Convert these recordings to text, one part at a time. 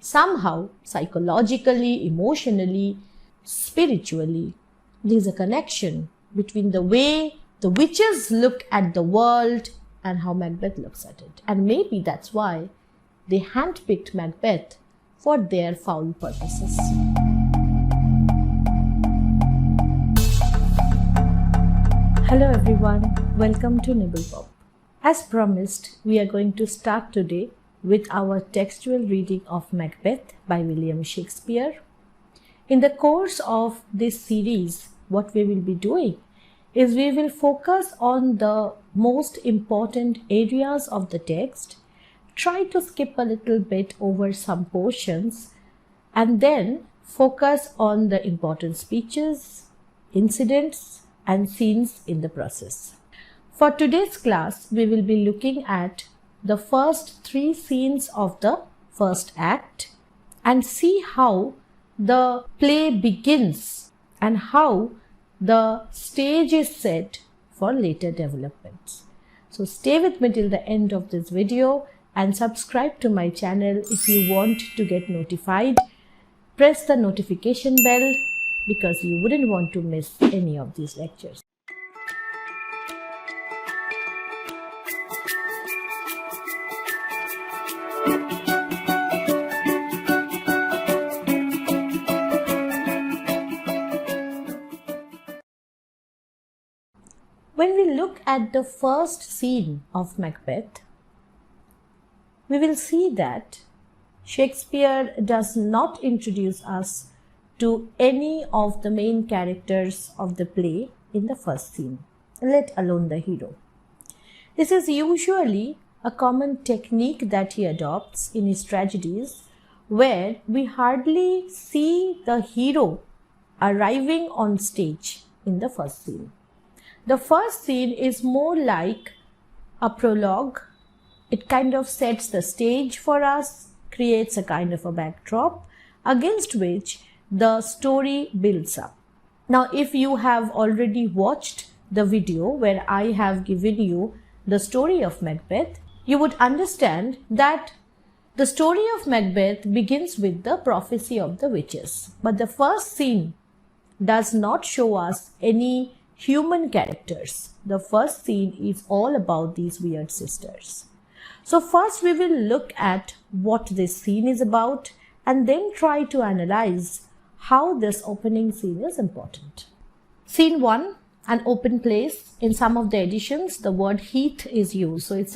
somehow, psychologically, emotionally, spiritually, there is a connection between the way the witches look at the world and how Macbeth looks at it. And maybe that's why they handpicked Macbeth for their foul purposes. Hello everyone, welcome to Nibblepop. As promised, we are going to start today with our textual reading of Macbeth by William Shakespeare. In the course of this series, what we will be doing is we will focus on the most important areas of the text, try to skip a little bit over some portions, and then focus on the important speeches, incidents, and scenes in the process. For today's class, we will be looking at the first 3 scenes of the first act and see how the play begins and how the stage is set for later developments. So stay with me till the end of this video and subscribe to my channel if you want to get notified. Press the notification bell because you wouldn't want to miss any of these lectures. When we look at the first scene of Macbeth, we will see that Shakespeare does not introduce us to any of the main characters of the play in the first scene, let alone the hero. This is usually a common technique that he adopts in his tragedies, where we hardly see the hero arriving on stage in the first scene. The first scene is more like a prologue. It kind of sets the stage for us, creates a kind of a backdrop against which the story builds up. Now, if you have already watched the video where I have given you the story of Macbeth, you would understand that the story of Macbeth begins with the prophecy of the witches. But the first scene does not show us any human characters. The first scene is all about these weird sisters. So first we will look at what this scene is about and then try to analyze how this opening scene is important. Scene 1, an open place. In some of the editions, the word heath is used. So it's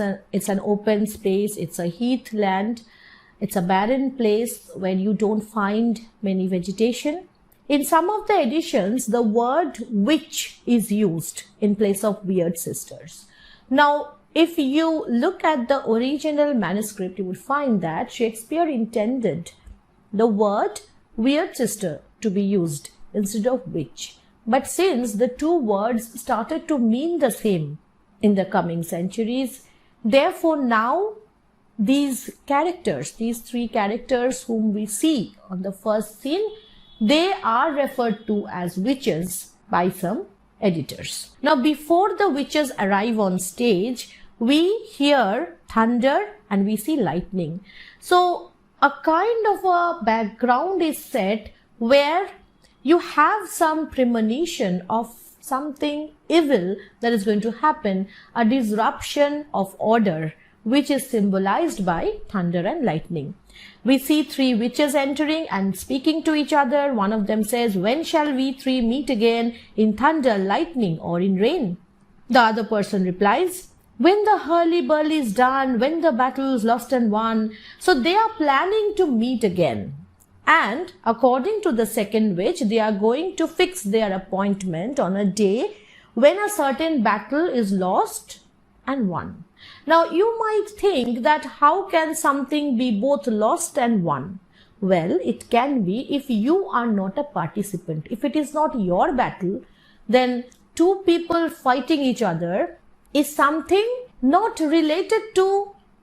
an open space, it's a heath land, it's a barren place where you don't find many vegetation. In some of the editions, the word witch is used in place of weird sisters. Now, if you look at the original manuscript, you will find that Shakespeare intended the word weird sister to be used instead of witch. But since the two words started to mean the same in the coming centuries, therefore now these characters, these 3 characters whom we see on the first scene, they are referred to as witches by some editors. Now, before the witches arrive on stage, we hear thunder and we see lightning. So, a kind of a background is set where you have some premonition of something evil that is going to happen, a disruption of order, which is symbolized by thunder and lightning. We see 3 witches entering and speaking to each other. One of them says, "When shall we 3 meet again, in thunder, lightning, or in rain?" The other person replies, "When the hurly-burly is done, when the battle is lost and won." So they are planning to meet again. And according to the second witch, they are going to fix their appointment on a day when a certain battle is lost and won. Now, you might think that how can something be both lost and won? Well, it can be if you are not a participant. If it is not your battle, then 2 people fighting each other is something not related to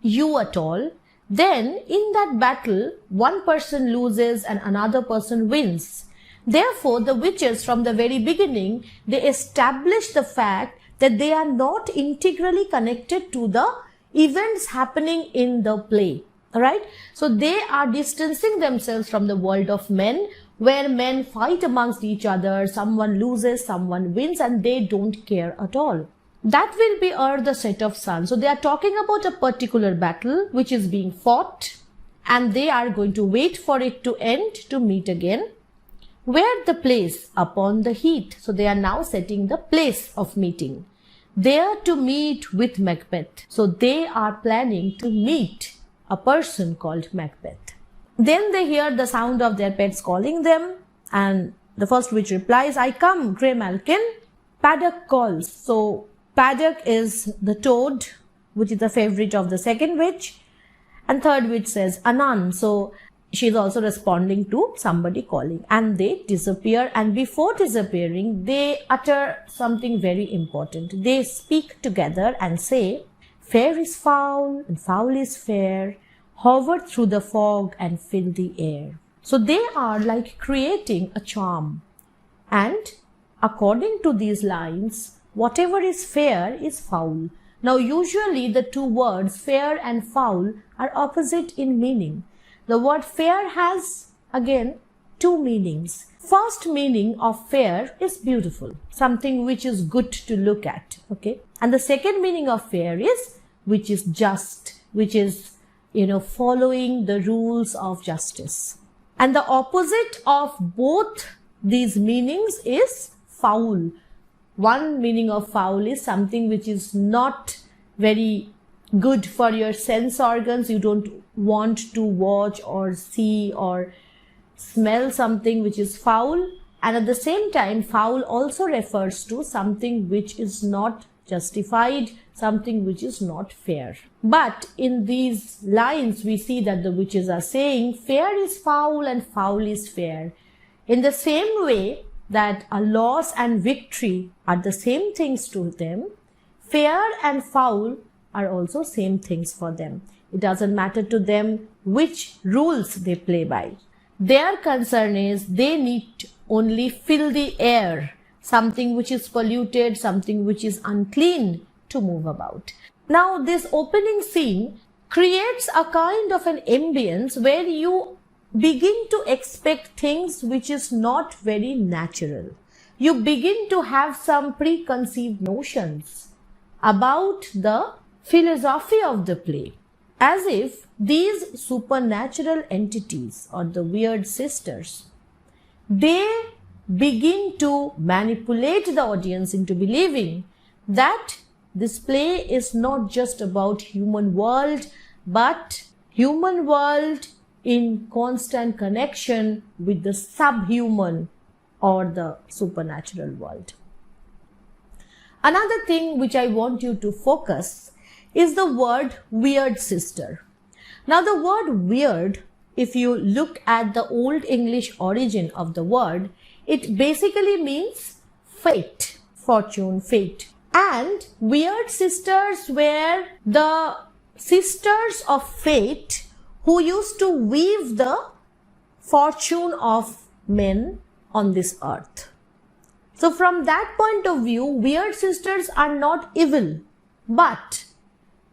you at all. Then in that battle, one person loses and another person wins. Therefore, the witches from the very beginning, they establish the fact that they are not integrally connected to the events happening in the play. Alright? So they are distancing themselves from the world of men, where men fight amongst each other, someone loses, someone wins, and they don't care at all. That will be the set of sun. So they are talking about a particular battle which is being fought, and they are going to wait for it to end to meet again. Where the place? Upon the heath. So they are now setting the place of meeting. There to meet with Macbeth. So they are planning to meet a person called Macbeth. Then they hear the sound of their pets calling them, and the first witch replies, "I come, Grey Malkin." Paddock calls. So Paddock is the toad, which is the favorite of the second witch, and third witch says, "Anan." So she is also responding to somebody calling, and they disappear, and before disappearing they utter something very important. They speak together and say, "Fair is foul and foul is fair, hover through the fog and fill the air." So they are like creating a charm, and according to these lines, whatever is fair is foul. Now usually the two words fair and foul are opposite in meaning. The word fair has again two meanings. First meaning of fair is beautiful, something which is good to look at, okay? And the second meaning of fair is which is just, which is, following the rules of justice. And the opposite of both these meanings is foul. One meaning of foul is something which is not very good for your sense organs. You don't want to watch or see or smell something which is foul. And at the same time, foul also refers to something which is not justified, something which is not fair. But in these lines, we see that the witches are saying fair is foul and foul is fair. In the same way that a loss and victory are the same things to them, fair and foul are also same things for them. It doesn't matter to them which rules they play by. Their concern is they need to only fill the air, something which is polluted, something which is unclean, to move about. Now this opening scene creates a kind of an ambience where you begin to expect things which is not very natural. You begin to have some preconceived notions about the philosophy of the play, as if these supernatural entities or the weird sisters, they begin to manipulate the audience into believing that this play is not just about human world, but human world in constant connection with the subhuman or the supernatural world. Another thing which I want you to focus is the word weird sister. Now the word weird, if you look at the Old English origin of the word, it basically means fate, fortune, fate. And weird sisters were the sisters of fate who used to weave the fortune of men on this earth. So from that point of view, weird sisters are not evil. But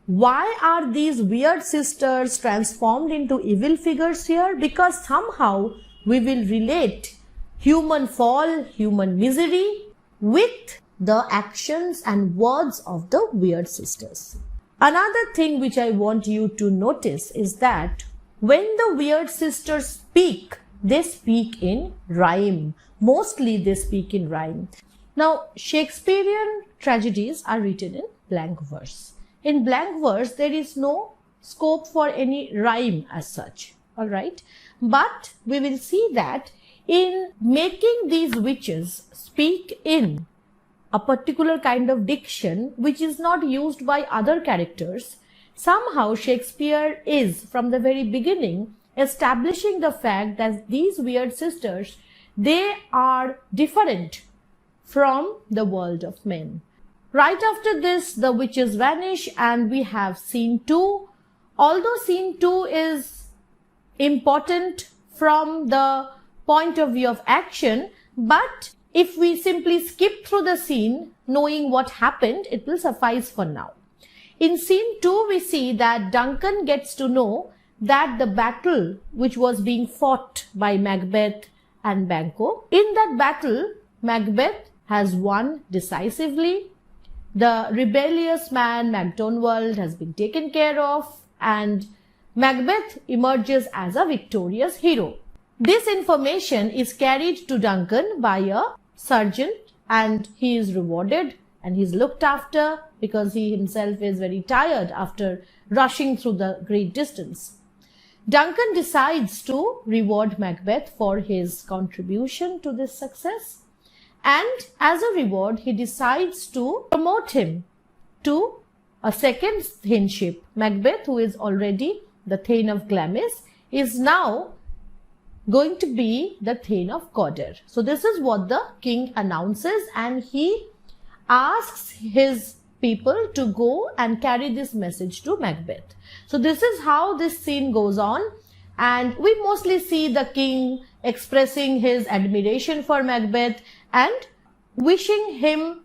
why are these weird sisters transformed into evil figures here? Because somehow we will relate human fall, human misery with the actions and words of the weird sisters. Another thing which I want you to notice is that when the weird sisters speak, they speak in rhyme. Mostly they speak in rhyme. Now, Shakespearean tragedies are written in blank verse. In blank verse, there is no scope for any rhyme as such. Alright? But we will see that in making these witches speak in a particular kind of diction which is not used by other characters, somehow Shakespeare is, from the very beginning, establishing the fact that these weird sisters, they are different from the world of men. Right after this, the witches vanish and we have scene 2. Although scene 2 is important from the point of view of action, but if we simply skip through the scene, knowing what happened, it will suffice for now. In scene 2, we see that Duncan gets to know that the battle which was being fought by Macbeth and Banquo, in that battle, Macbeth has won decisively. The rebellious man Macdonald has been taken care of, and Macbeth emerges as a victorious hero. This information is carried to Duncan by a sergeant, and he is rewarded and he is looked after because he himself is very tired after rushing through the great distance. Duncan decides to reward Macbeth for his contribution to this success, and as a reward he decides to promote him to a second thainship. Macbeth, who is already the Thane of Glamis, is now going to be the Thane of Cawdor. So this is what the king announces, and he asks his people to go and carry this message to Macbeth. So this is how this scene goes on, and we mostly see the king expressing his admiration for Macbeth and wishing him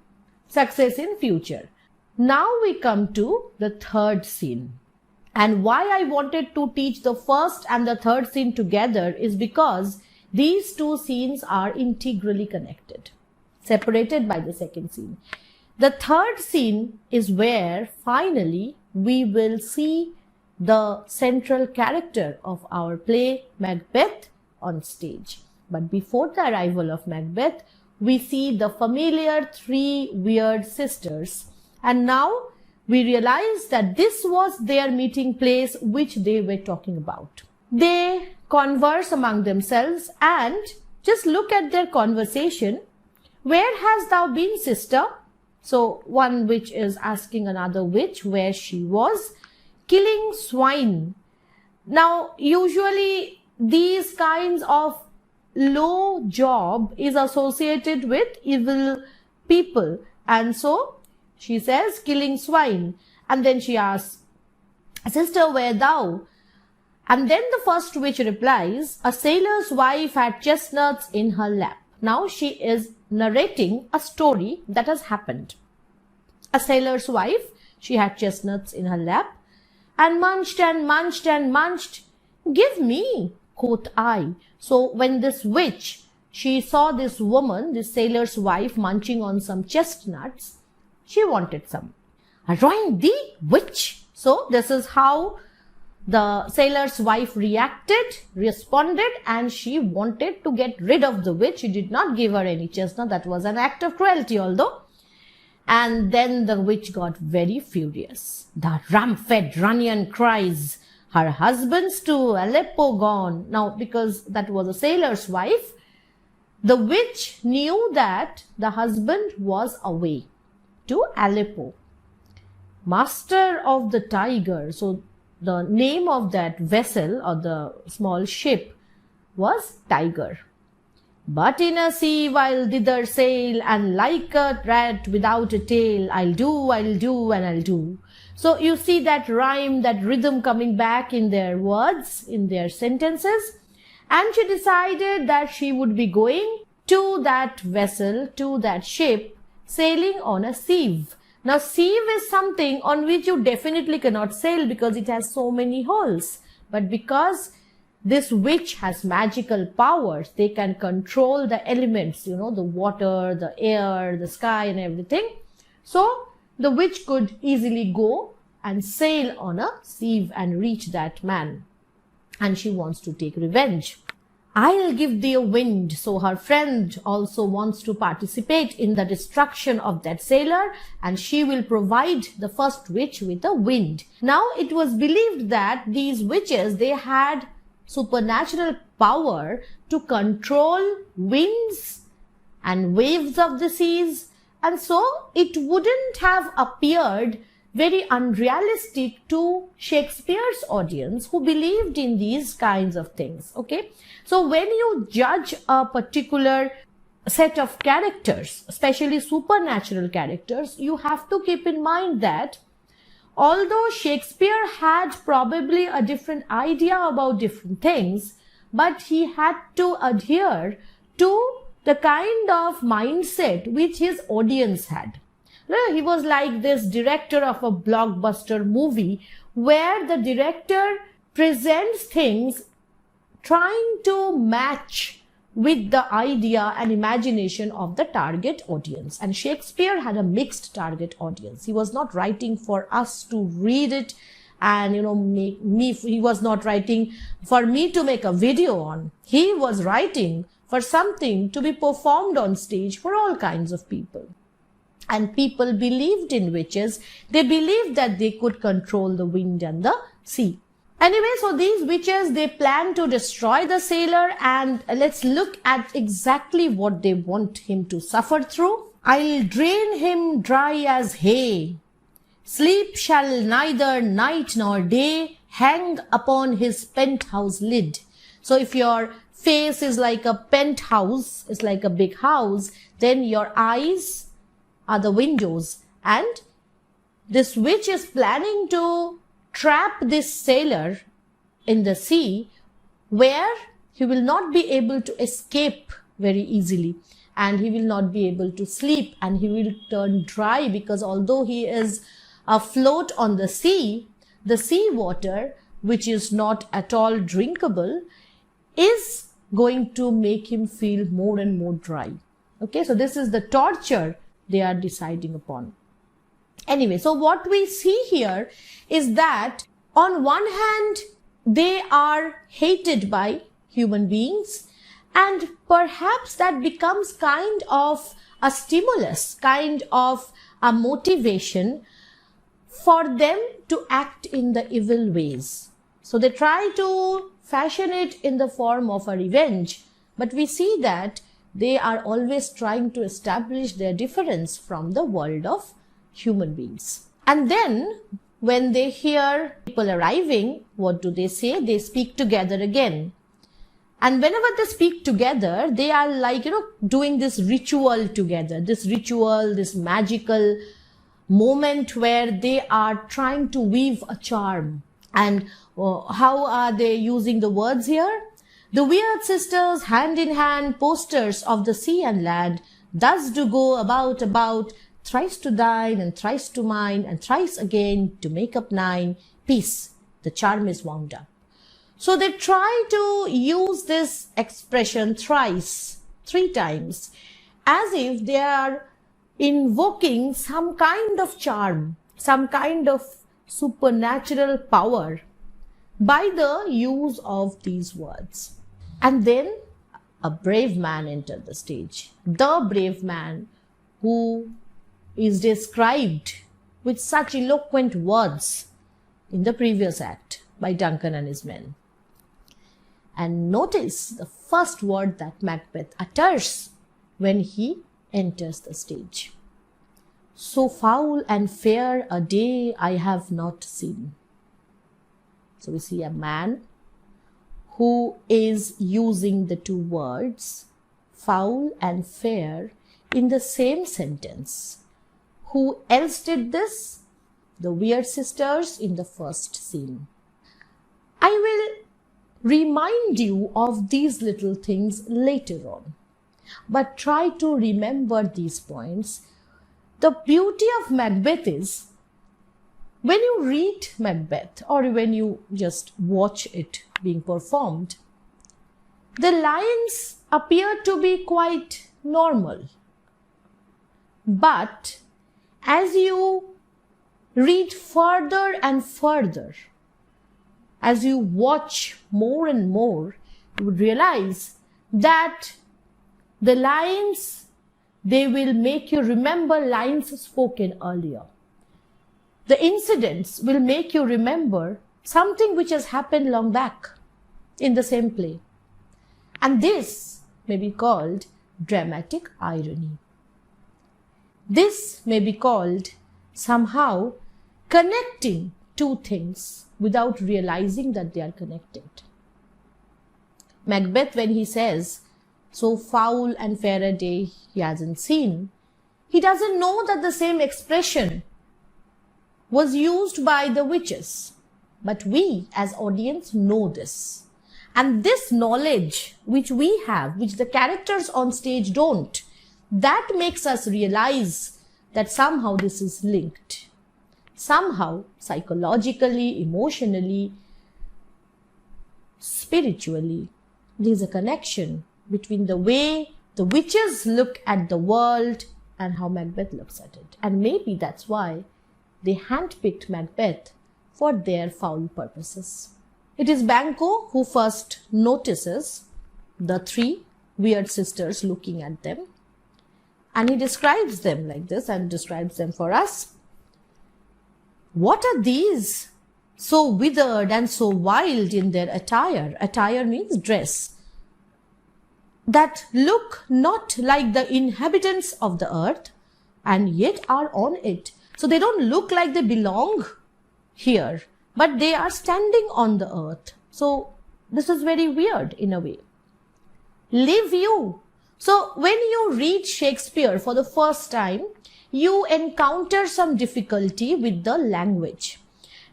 success in future. Now we come to the third scene. And why I wanted to teach the first and the third scene together is because these two scenes are integrally connected, separated by the second scene. The third scene is where finally we will see the central character of our play, Macbeth, on stage. But before the arrival of Macbeth, we see the familiar three weird sisters. And now we realize that this was their meeting place which they were talking about. They converse among themselves, and just look at their conversation. Where hast thou been, sister? So one witch is asking another witch where she was. Killing swine. Now usually these kinds of low job is associated with evil people, and so she says killing swine, and then she asks, sister, where thou? And then the first witch replies, a sailor's wife had chestnuts in her lap. Now she is narrating a story that has happened. A sailor's wife, she had chestnuts in her lap, and munched and munched and munched. Give me, quoth I. So when this witch, she saw this woman, this sailor's wife, munching on some chestnuts, she wanted some. Aroint thee, witch. So this is how the sailor's wife responded, and she wanted to get rid of the witch. She did not give her any chestnut. That was an act of cruelty, although. And then the witch got very furious. The ram-fed Runyon cries, her husband's to Aleppo gone. Now, because that was a sailor's wife, the witch knew that the husband was away to Aleppo. Master of the Tiger. So the name of that vessel or the small ship was Tiger. But in a sea while thither sail, and like a rat without a tail, I'll do, and I'll do. So you see that rhyme, that rhythm coming back in their words, in their sentences. And she decided that she would be going to that vessel, to that ship, sailing on a sieve. Now sieve is something on which you definitely cannot sail because it has so many holes. But because this witch has magical powers, they can control the elements, the water, the air, the sky and everything. So the witch could easily go and sail on a sieve and reach that man. And she wants to take revenge. I'll give thee a wind. So her friend also wants to participate in the destruction of that sailor, and she will provide the first witch with a wind. Now it was believed that these witches, they had supernatural power to control winds and waves of the seas, and so it wouldn't have appeared very unrealistic to Shakespeare's audience who believed in these kinds of things. Okay, so when you judge a particular set of characters, especially supernatural characters, you have to keep in mind that although Shakespeare had probably a different idea about different things, but he had to adhere to the kind of mindset which his audience had. He was like this director of a blockbuster movie where the director presents things trying to match with the idea and imagination of the target audience. And Shakespeare had a mixed target audience. He was not writing for us to read it and, he was not writing for me to make a video on. He was writing for something to be performed on stage for all kinds of people. And people believed in witches. They believed that they could control the wind and the sea. Anyway, so these witches, they plan to destroy the sailor, and let's look at exactly what they want him to suffer through. I'll drain him dry as hay. Sleep shall neither night nor day hang upon his penthouse lid. So if your face is like a penthouse, it's like a big house, then your eyes are the windows. And this witch is planning to trap this sailor in the sea, where he will not be able to escape very easily, and he will not be able to sleep, and he will turn dry, because although he is afloat on the sea water, which is not at all drinkable, is going to make him feel more and more dry. Okay, so this is the torture they are deciding upon. Anyway, so what we see here is that on one hand, they are hated by human beings, and perhaps that becomes kind of a stimulus, kind of a motivation for them to act in the evil ways. So they try to fashion it in the form of a revenge, but we see that they are always trying to establish their difference from the world of human beings. And then when they hear people arriving, what do they say? They speak together again. And whenever they speak together, they are like, doing this ritual together, this magical moment where they are trying to weave a charm. And how are they using the words here? The weird sisters, hand in hand, posters of the sea and land, thus do go about, thrice to thine, and thrice to mine, and thrice again to make up 9. Peace, the charm is wound up. So they try to use this expression thrice, 3 times, as if they are invoking some kind of charm, some kind of supernatural power by the use of these words. And then a brave man entered the stage. The brave man who is described with such eloquent words in the previous act by Duncan and his men. And notice the first word that Macbeth utters when he enters the stage. So foul and fair a day I have not seen. So we see a man who is using the 2 words, foul and fair, in the same sentence. Who else did this? The weird sisters in the first scene. I will remind you of these little things later on, but try to remember these points. The beauty of Macbeth is, when you read Macbeth or when you just watch it being performed, the lines appear to be quite normal. But as you read further and further, as you watch more and more, you would realize that the lines, they will make you remember lines spoken earlier. The incidents will make you remember something which has happened long back in the same play. And this may be called dramatic irony. This may be called somehow connecting 2 things without realizing that they are connected. Macbeth, when he says, so foul and fair a day he hasn't seen, he doesn't know that the same expression was used by the witches. But we as audience know this. And this knowledge which we have, which the characters on stage don't, that makes us realize that somehow this is linked. Somehow, psychologically, emotionally, spiritually. There is a connection between the way the witches look at the world and how Macbeth looks at it. And maybe that's why they handpicked Macbeth for their foul purposes. It is Banquo who first notices the three weird sisters looking at them. And he describes them like this and describes them for us. What are these so withered and so wild in their attire? Attire means dress. That look not like the inhabitants of the earth and yet are on it. So they don't look like they belong here, but they are standing on the earth. So this is very weird in a way. Live you. So when you read Shakespeare for the first time, you encounter some difficulty with the language.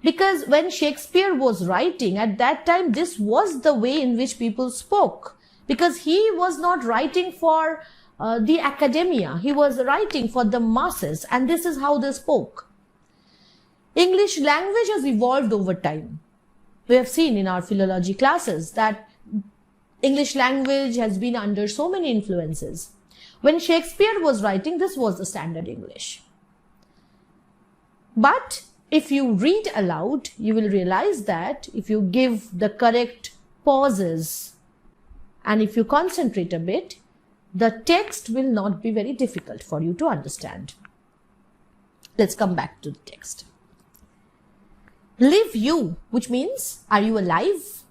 Because when Shakespeare was writing, at that time, this was the way in which people spoke. Because he was not writing for the academia. He was writing for the masses. And this is how they spoke. English language has evolved over time. We have seen in our philology classes that English language has been under so many influences. When Shakespeare was writing, this was the standard English. But if you read aloud, you will realize that if you give the correct pauses and if you concentrate a bit, the text will not be very difficult for you to understand. Let's come back to the text. Live you, which means, are you alive?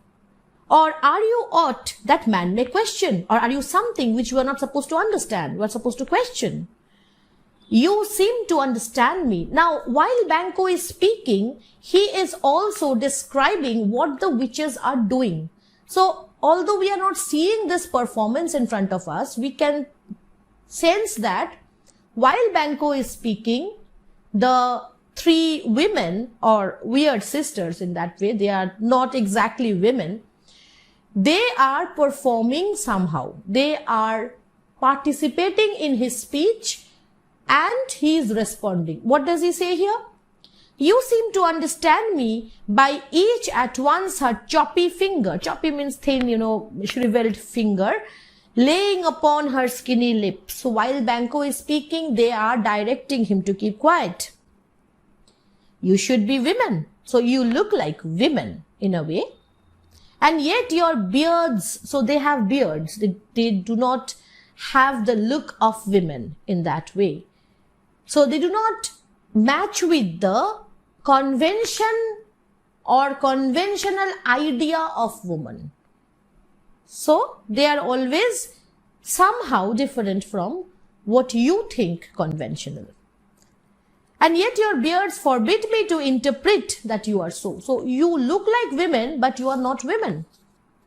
Or are you aught that man may question? Or are you something which you are not supposed to understand? You are supposed to question. You seem to understand me. Now, while Banquo is speaking, he is also describing what the witches are doing. So, although we are not seeing this performance in front of us, we can sense that while Banquo is speaking, the three women, or weird sisters in that way, they are not exactly women, they are performing somehow. They are participating in his speech and he is responding. What does he say here? You seem to understand me by each at once her choppy finger. Choppy means thin, shriveled finger, laying upon her skinny lips. So while Banquo is speaking, they are directing him to keep quiet. You should be women. So you look like women in a way. And yet your beards, so they have beards. They do not have the look of women in that way. So they do not match with the convention or conventional idea of woman. So they are always somehow different from what you think conventional. And yet your beards forbid me to interpret that you are so. So you look like women, but you are not women.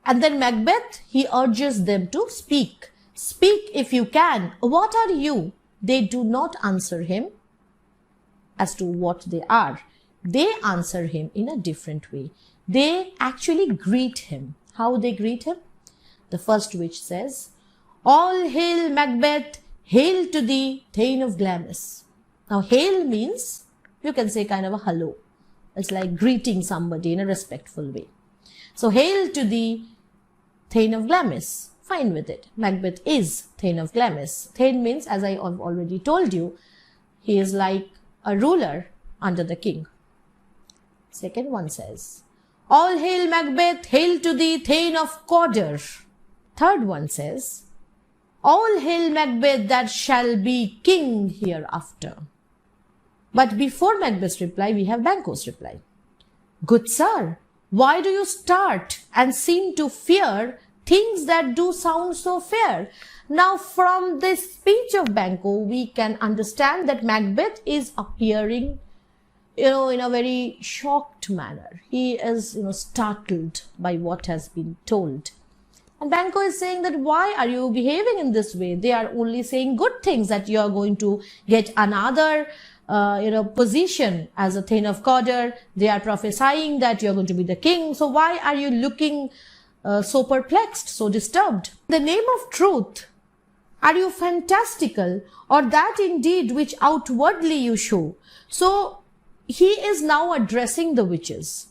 And then Macbeth, he urges them to speak. Speak if you can. What are you? They do not answer him as to what they are. They answer him in a different way. They actually greet him. How they greet him? The first witch says, all hail Macbeth, hail to thee, Thane of Glamis. Now, hail means, you can say kind of a hello. It's like greeting somebody in a respectful way. So, hail to thee, Thane of Glamis. Fine with it. Macbeth is Thane of Glamis. Thane means, as I have already told you, he is like a ruler under the king. Second one says, all hail Macbeth, hail to thee, Thane of Cawdor. Third one says, all hail Macbeth that shall be king hereafter. But before Macbeth's reply, we have Banquo's reply. Good sir, why do you start and seem to fear things that do sound so fair? Now, from this speech of Banquo, we can understand that Macbeth is appearing, in a very shocked manner. He is, startled by what has been told. And Banquo is saying that why are you behaving in this way? They are only saying good things, that you are going to get another position as a Thane of Cawdor. They are prophesying that you are going to be the king. So why are you looking so perplexed, so disturbed? In the name of truth, are you fantastical, or that indeed which outwardly you show? So he is now addressing the witches.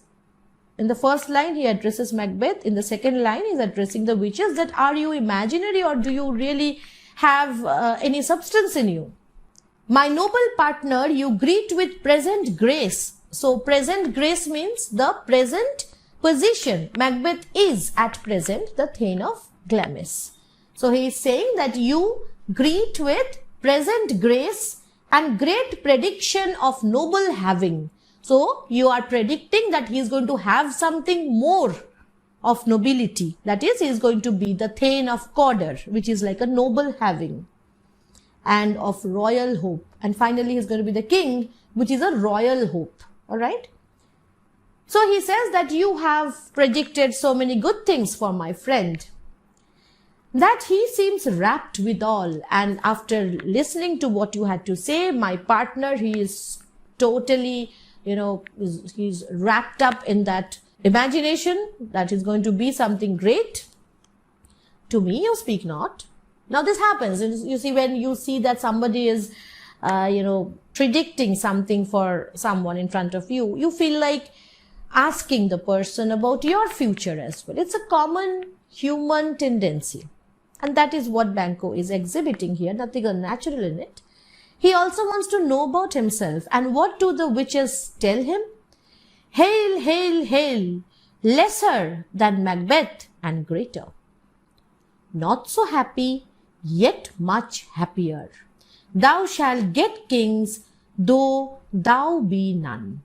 In the first line, he addresses Macbeth. In the second line, he's addressing the witches, that are you imaginary or do you really have any substance in you? My noble partner, you greet with present grace. So present grace means the present position. Macbeth is at present the Thane of Glamis. So he is saying that you greet with present grace and great prediction of noble having. So you are predicting that he is going to have something more of nobility. That is, he is going to be the Thane of Cawdor, which is like a noble having, and of royal hope. And finally, he is going to be the king, which is a royal hope. All right. So he says that you have predicted so many good things for my friend, that he seems rapt withal. And after listening to what you had to say, my partner, he is totally, he's wrapped up in that imagination that is going to be something great. To me, you speak not. Now this happens. You see, when you see that somebody is, predicting something for someone in front of you, you feel like asking the person about your future as well. It's a common human tendency. And that is what Banquo is exhibiting here, nothing unnatural in it. He also wants to know about himself. And what do the witches tell him? Hail, hail, hail, lesser than Macbeth and greater. Not so happy, yet much happier. Thou shalt get kings, though thou be none.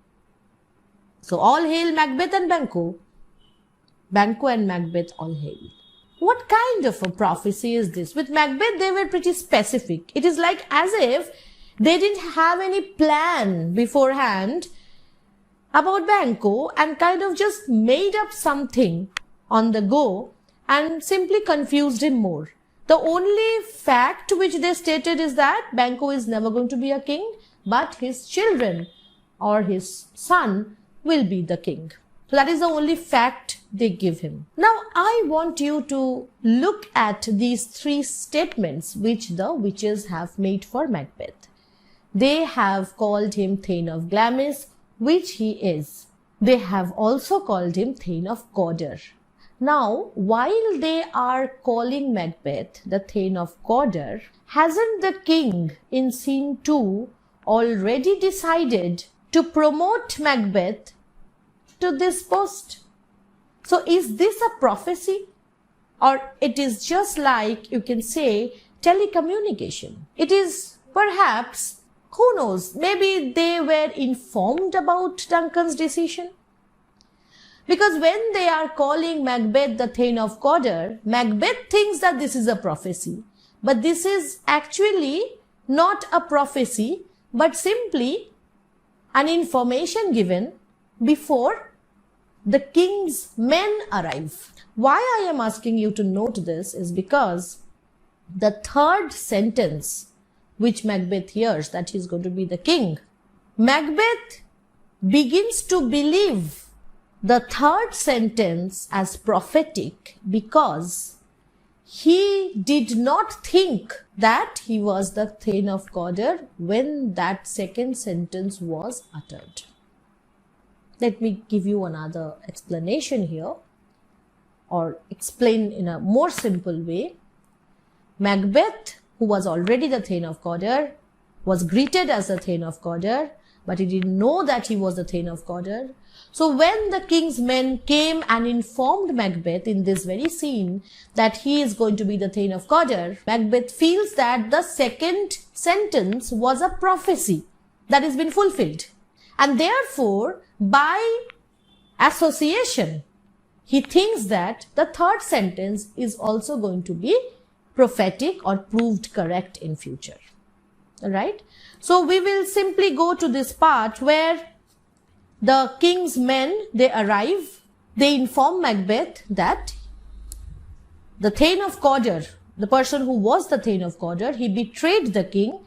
So all hail Macbeth and Banquo. Banquo and Macbeth all hail. What kind of a prophecy is this? With Macbeth, they were pretty specific. It is like as if they didn't have any plan beforehand about Banquo and kind of just made up something on the go and simply confused him more. The only fact which they stated is that Banquo is never going to be a king, but his children or his son will be the king. So that is the only fact they give him. Now, I want you to look at these three statements which the witches have made for Macbeth. They have called him Thane of Glamis, which he is. They have also called him Thane of Cawdor. Now, while they are calling Macbeth the Thane of Cawdor, hasn't the king in scene 2 already decided to promote Macbeth to this post? So is this a prophecy, or it is just like, you can say, telecommunication? It is perhaps, who knows, maybe they were informed about Duncan's decision. Because when they are calling Macbeth the Thane of Cawdor, Macbeth thinks that this is a prophecy. But this is actually not a prophecy, but simply an information given before the king's men arrive. Why I am asking you to note this is because the third sentence which Macbeth hears, that he is going to be the king, Macbeth begins to believe the third sentence as prophetic because he did not think that he was the Thane of Cawdor when that second sentence was uttered. Let me give you another explanation here, or explain in a more simple way. Macbeth, who was already the Thane of Cawdor, was greeted as the Thane of Cawdor, but he didn't know that he was the Thane of Cawdor. So when the king's men came and informed Macbeth in this very scene that he is going to be the Thane of Cawdor, Macbeth feels that the second sentence was a prophecy that has been fulfilled. And therefore, by association, he thinks that the third sentence is also going to be prophetic or proved correct in future. Alright? So we will simply go to this part where the king's men, they arrive, they inform Macbeth that the Thane of Cawdor, the person who was the Thane of Cawdor, he betrayed the king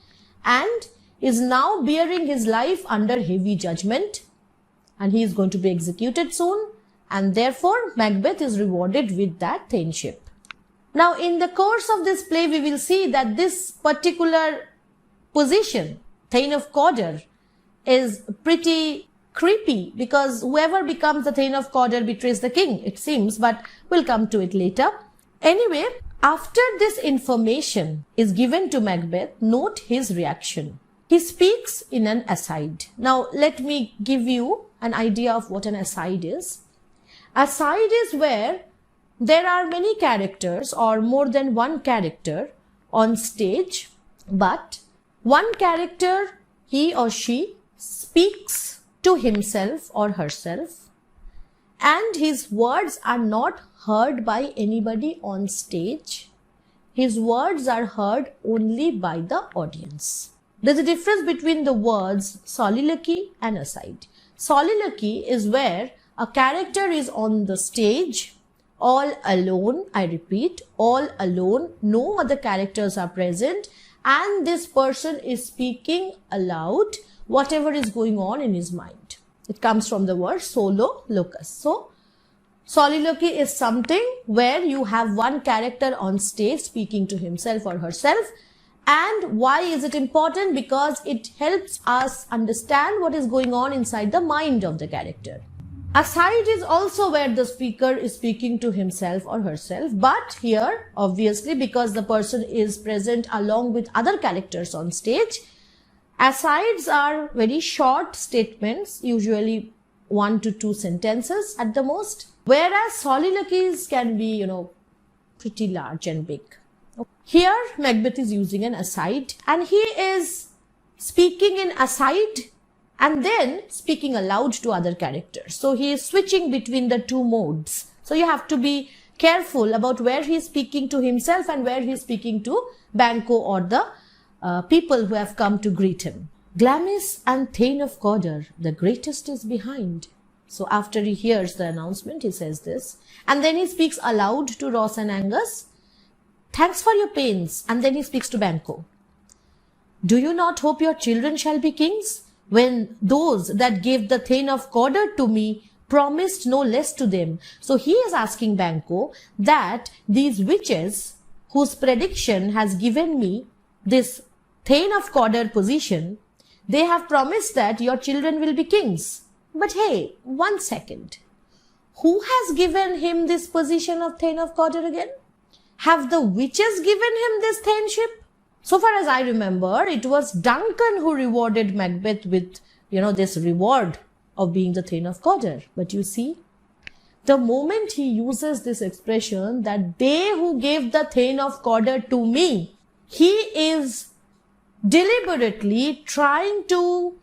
and is now bearing his life under heavy judgment, and he is going to be executed soon, and therefore Macbeth is rewarded with that thaneship. Now in the course of this play, we will see that this particular position, Thane of Cawdor, is pretty creepy because whoever becomes the Thane of Cawdor betrays the king, it seems, but we'll come to it later. Anyway, after this information is given to Macbeth, note his reaction. He speaks in an aside. Now, let me give you an idea of what an aside is. Aside is where there are many characters or more than one character on stage, but one character, he or she, speaks to himself or herself, and his words are not heard by anybody on stage. His words are heard only by the audience. There's a difference between the words soliloquy and aside. Soliloquy is where a character is on the stage all alone, I repeat, all alone, no other characters are present, and this person is speaking aloud whatever is going on in his mind. It comes from the word solo locus. So, soliloquy is something where you have one character on stage speaking to himself or herself. And why is it important? Because it helps us understand what is going on inside the mind of the character. Aside is also where the speaker is speaking to himself or herself, but here, obviously, because the person is present along with other characters on stage, asides are very short statements, usually 1 to 2 sentences at the most, whereas soliloquies can be, pretty large and big. Here, Macbeth is using an aside, and he is speaking in aside and then speaking aloud to other characters. So he is switching between the two modes. So you have to be careful about where he is speaking to himself and where he is speaking to Banquo or the people who have come to greet him. Glamis and Thane of Cawdor, the greatest is behind. So after he hears the announcement, he says this, and then he speaks aloud to Ross and Angus. Thanks for your pains. And then he speaks to Banquo. Do you not hope your children shall be kings? When those that gave the Thane of Cawdor to me promised no less to them. So he is asking Banquo that these witches whose prediction has given me this Thane of Cawdor position, they have promised that your children will be kings. But hey, 1 second. Who has given him this position of Thane of Cawdor again? Have the witches given him this thaneship? So far as I remember, it was Duncan who rewarded Macbeth with, this reward of being the Thane of Cawdor. But you see, the moment he uses this expression that they who gave the Thane of Cawdor to me, he is deliberately trying to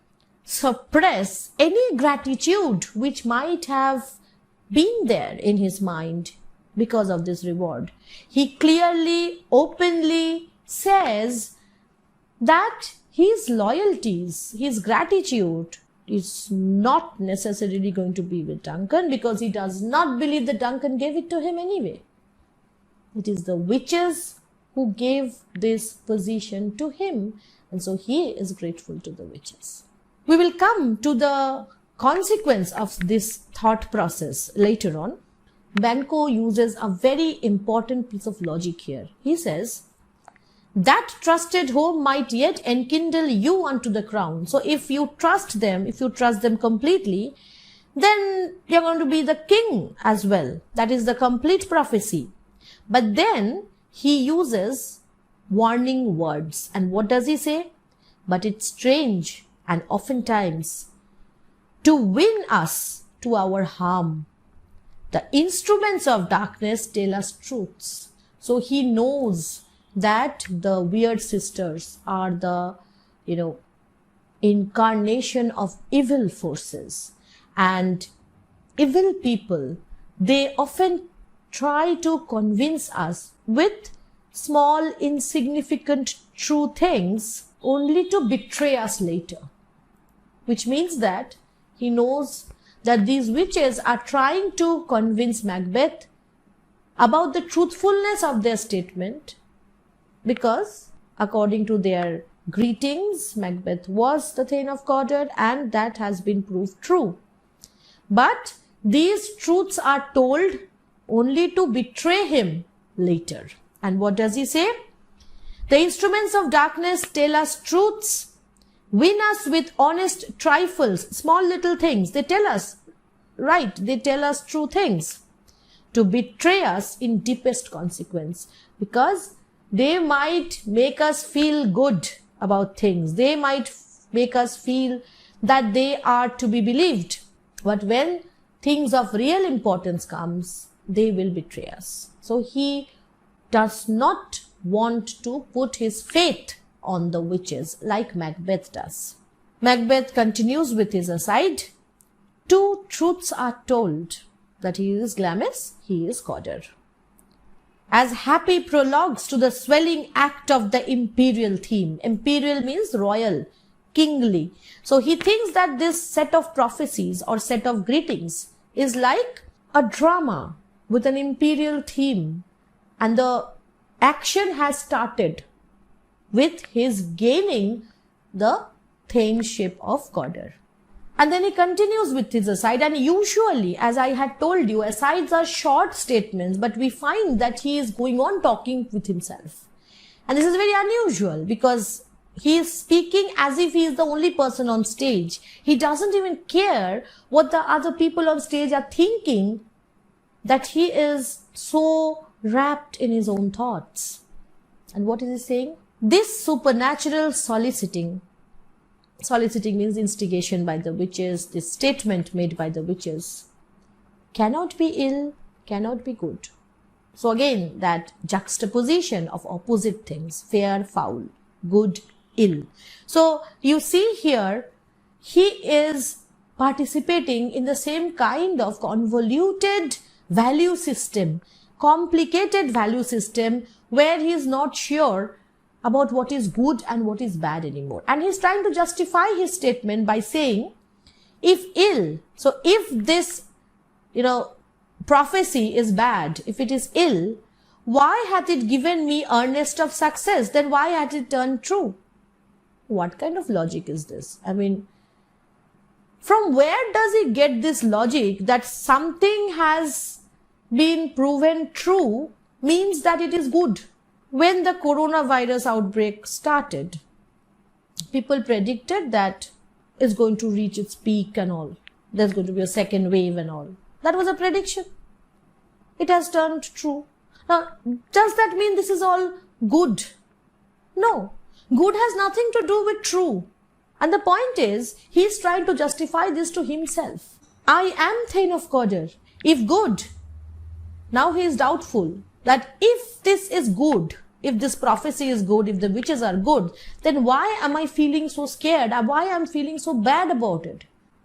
suppress any gratitude which might have been there in his mind because of this reward. He clearly, openly says that his loyalties, his gratitude is not necessarily going to be with Duncan because he does not believe that Duncan gave it to him anyway. It is the witches who gave this position to him, and so he is grateful to the witches. We will come to the consequence of this thought process later on. Banquo uses a very important piece of logic here. He says, that trusted home might yet enkindle you unto the crown. So if you trust them completely, then you're going to be the king as well. That is the complete prophecy. But then he uses warning words. And what does he say? But it's strange and oftentimes to win us to our harm. The instruments of darkness tell us truths. So he knows that the weird sisters are the, incarnation of evil forces. And evil people, they often try to convince us with small, insignificant, true things only to betray us later. Which means that he knows that these witches are trying to convince Macbeth about the truthfulness of their statement because, according to their greetings, Macbeth was the Thane of Cawdor and that has been proved true. But these truths are told only to betray him later. And what does he say? The instruments of darkness tell us truths. win us with honest trifles, small little things. They tell us, right, they tell us true things. To betray us in deepest consequence, because they might make us feel good about things. They might make us feel that they are to be believed. But when things of real importance comes, they will betray us. So he does not want to put his faith on the witches like Macbeth does. Macbeth continues with his aside. Two truths are told, that he is Glamis, he is Cawdor, as happy prologues to the swelling act of the imperial theme. Imperial means royal, kingly. So he thinks that this set of prophecies or set of greetings is like a drama with an imperial theme, and the action has started with his gaining the thameship of Cawdor. And then he continues with his aside, and usually, as I had told you, asides are short statements, but we find that he is going on talking with himself. And this is very unusual because he is speaking as if he is the only person on stage. He doesn't even care what the other people on stage are thinking, that he is so wrapped in his own thoughts. And what is he saying? This supernatural soliciting means instigation by the witches, this statement made by the witches, cannot be ill, cannot be good. So again, that juxtaposition of opposite things, fair, foul, good, ill. So you see here, he is participating in the same kind of convoluted value system, complicated value system, where he is not sure about what is good and what is bad anymore. And he's trying to justify his statement by saying, if ill, so if this, prophecy is bad, if it is ill, why hath it given me earnest of success? Then why hath it turned true? What kind of logic is this? I mean, from where does he get this logic that something has been proven true means that it is good? When the coronavirus outbreak started, people predicted that it's going to reach its peak and all. There's going to be a second wave and all. That was a prediction. It has turned true. Now, does that mean this is all good? No. Good has nothing to do with true. And the point is, he's trying to justify this to himself. I am Thane of Cawdor. If good, now he is doubtful that if this is good, if this prophecy is good, if the witches are good, then why am I feeling so scared? Why am I feeling so bad about it?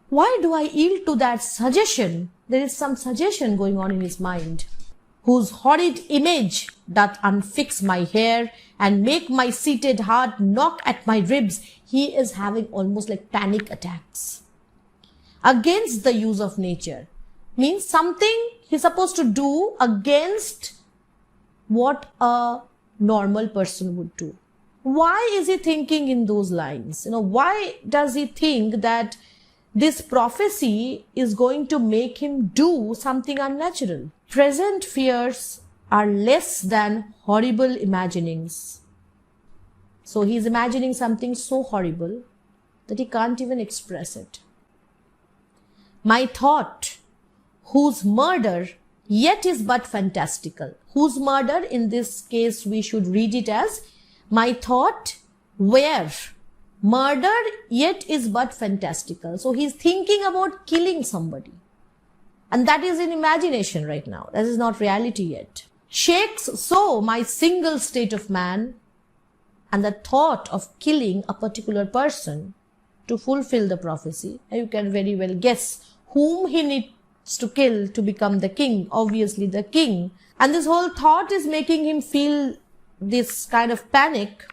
Why do I yield to that suggestion? There is some suggestion going on in his mind. Whose horrid image doth unfix my hair and make my seated heart knock at my ribs. He is having almost like panic attacks. Against the use of nature means something he's supposed to do against what a normal person would do. Why is he thinking in those lines? Why does he think that this prophecy is going to make him do something unnatural? Present fears are less than horrible imaginings. So he's imagining something so horrible that he can't even express it. My thought, whose murder yet is but fantastical. Whose murder, in this case, we should read it as, my thought, where murder yet is but fantastical. So he's thinking about killing somebody. And that is in imagination right now. That is not reality yet. Shakes so my single state of man, and the thought of killing a particular person to fulfill the prophecy. You can very well guess whom he needs to kill to become the king, obviously the king. And this whole thought is making him feel this kind of panic.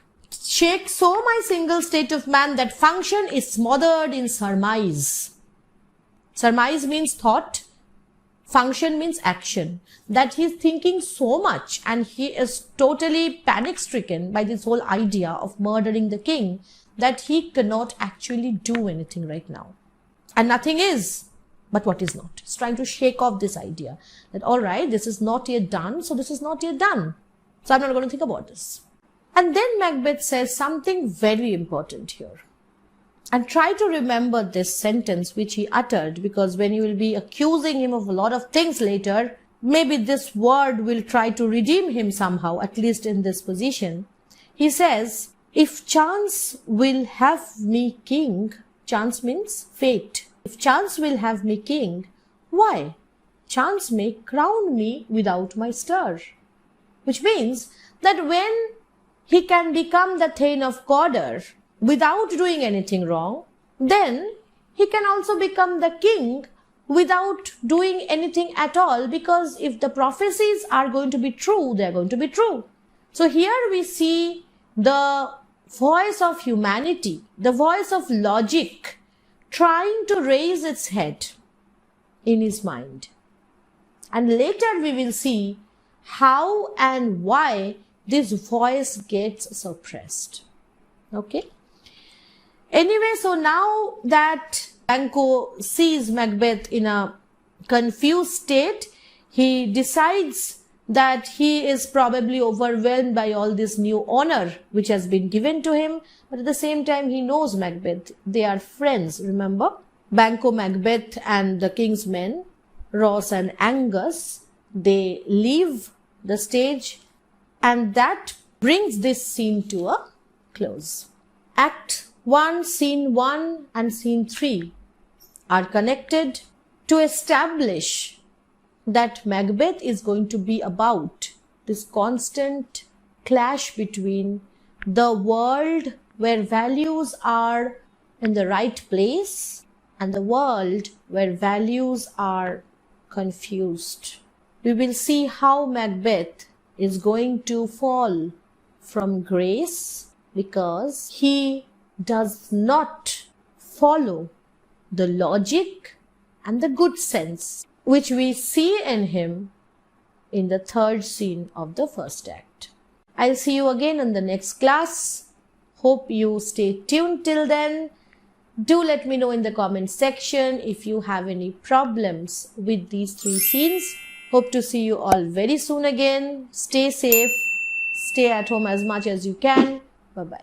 Shake so my single state of man that function is smothered in surmise. Surmise means thought. Function means action. That he's thinking so much and he is totally panic stricken by this whole idea of murdering the king that he cannot actually do anything right now. And nothing is. But what is not? He's trying to shake off this idea that, all right, this is not yet done, so this is not yet done. So I'm not going to think about this. And then Macbeth says something very important here. And try to remember this sentence which he uttered, because when you will be accusing him of a lot of things later, maybe this word will try to redeem him somehow, at least in this position. He says, if chance will have me king, chance means fate. If chance will have me king, why? Chance may crown me without my stir. Which means that when he can become the Thane of Cawdor without doing anything wrong, then he can also become the king without doing anything at all, because if the prophecies are going to be true, they are going to be true. So here we see the voice of humanity, the voice of logic, trying to raise its head in his mind. And later we will see how and why this voice gets suppressed. Okay? Anyway, so now that Banquo sees Macbeth in a confused state, he decides that he is probably overwhelmed by all this new honor which has been given to him. But at the same time, he knows Macbeth. They are friends, remember? Banquo, Macbeth and the king's men, Ross and Angus, they leave the stage, and that brings this scene to a close. Act 1, Scene 1 and Scene 3 are connected to establish that Macbeth is going to be about this constant clash between the world where values are in the right place and the world where values are confused. We will see how Macbeth is going to fall from grace because he does not follow the logic and the good sense which we see in him in the third scene of the first act. I'll see you again in the next class. Hope you stay tuned till then. Do let me know in the comment section if you have any problems with these three scenes. Hope to see you all very soon again. Stay safe. Stay at home as much as you can. Bye-bye.